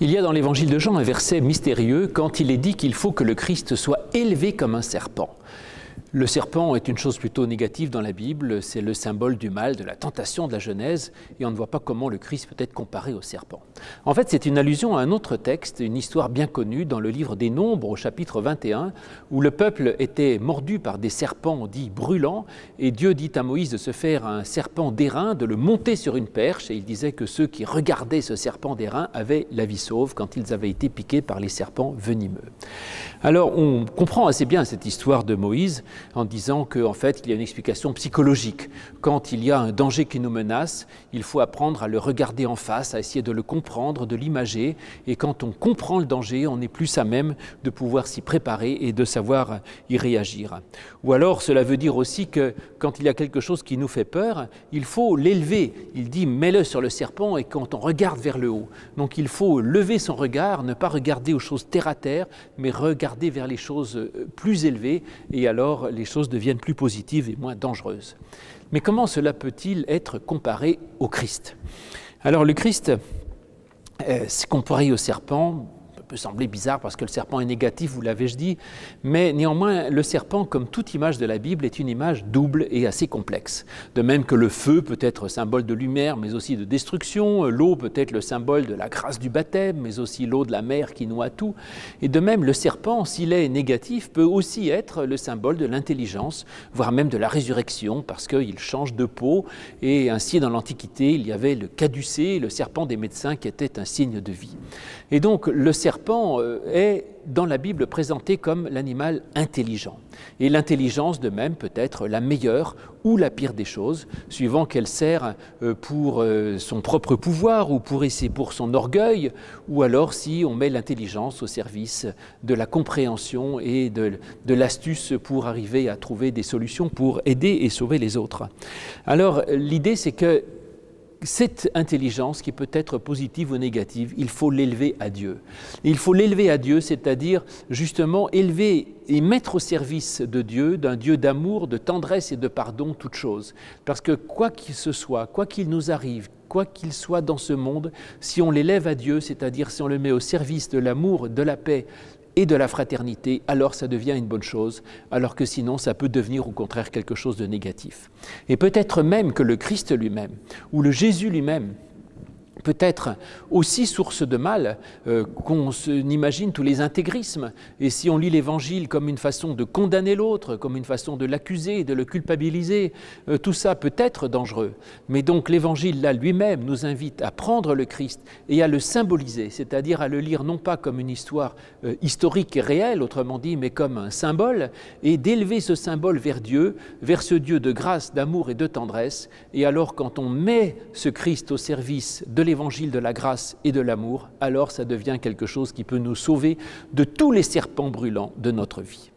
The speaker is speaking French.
Il y a dans l'évangile de Jean un verset mystérieux quand il est dit qu'il faut que le Christ soit élevé comme un serpent. Le serpent est une chose plutôt négative dans la Bible, c'est le symbole du mal, de la tentation de la Genèse, et on ne voit pas comment le Christ peut être comparé au serpent. En fait, c'est une allusion à un autre texte, une histoire bien connue dans le livre des Nombres, au chapitre 21, où le peuple était mordu par des serpents dits brûlants, et Dieu dit à Moïse de se faire un serpent d'airain, de le monter sur une perche, et il disait que ceux qui regardaient ce serpent d'airain avaient la vie sauve quand ils avaient été piqués par les serpents venimeux. Alors, on comprend assez bien cette histoire de Moïse, en disant qu'en fait, il y a une explication psychologique. Quand il y a un danger qui nous menace, il faut apprendre à le regarder en face, à essayer de le comprendre, de l'imager. Et quand on comprend le danger, on est plus à même de pouvoir s'y préparer et de savoir y réagir. Ou alors, cela veut dire aussi que quand il y a quelque chose qui nous fait peur, il faut l'élever. Il dit « mets-le sur le serpent » et quand on regarde vers le haut. Donc il faut lever son regard, ne pas regarder aux choses terre à terre, mais regarder vers les choses plus élevées et alors les choses deviennent plus positives et moins dangereuses. Mais comment cela peut-il être comparé au Christ? Alors le Christ, comparé au serpent, peut sembler bizarre parce que le serpent est négatif, vous l'avez dit, mais néanmoins, le serpent, comme toute image de la Bible, est une image double et assez complexe. De même que le feu peut être symbole de lumière, mais aussi de destruction, l'eau peut être le symbole de la grâce du baptême, mais aussi l'eau de la mer qui noie tout. Et de même, le serpent, s'il est négatif, peut aussi être le symbole de l'intelligence, voire même de la résurrection, parce qu'il change de peau. Et ainsi, dans l'Antiquité, il y avait le caducée, le serpent des médecins, qui était un signe de vie. Et donc, le serpent est dans la Bible présenté comme l'animal intelligent. Et l'intelligence de même peut être la meilleure ou la pire des choses, suivant qu'elle sert pour son propre pouvoir ou pour son orgueil, ou alors si on met l'intelligence au service de la compréhension et de l'astuce pour arriver à trouver des solutions pour aider et sauver les autres. Alors l'idée c'est que cette intelligence qui peut être positive ou négative, il faut l'élever à Dieu. Et il faut l'élever à Dieu, c'est-à-dire justement élever et mettre au service de Dieu, d'un Dieu d'amour, de tendresse et de pardon, toutes choses. Parce que quoi qu'il se soit, quoi qu'il nous arrive, quoi qu'il soit dans ce monde, si on l'élève à Dieu, c'est-à-dire si on le met au service de l'amour, de la paix, et de la fraternité, alors ça devient une bonne chose, alors que sinon ça peut devenir au contraire quelque chose de négatif. Et peut-être même que le Christ lui-même, ou le Jésus lui-même, peut être aussi source de mal qu'on imagine tous les intégrismes. Et si on lit l'Évangile comme une façon de condamner l'autre, comme une façon de l'accuser, de le culpabiliser, tout ça peut être dangereux. Mais donc l'Évangile là lui-même nous invite à prendre le Christ et à le symboliser, c'est-à-dire à le lire non pas comme une histoire historique et réelle, autrement dit, mais comme un symbole, et d'élever ce symbole vers Dieu, vers ce Dieu de grâce, d'amour et de tendresse. Et alors quand on met ce Christ au service de l'évangile de la grâce et de l'amour, alors ça devient quelque chose qui peut nous sauver de tous les serpents brûlants de notre vie.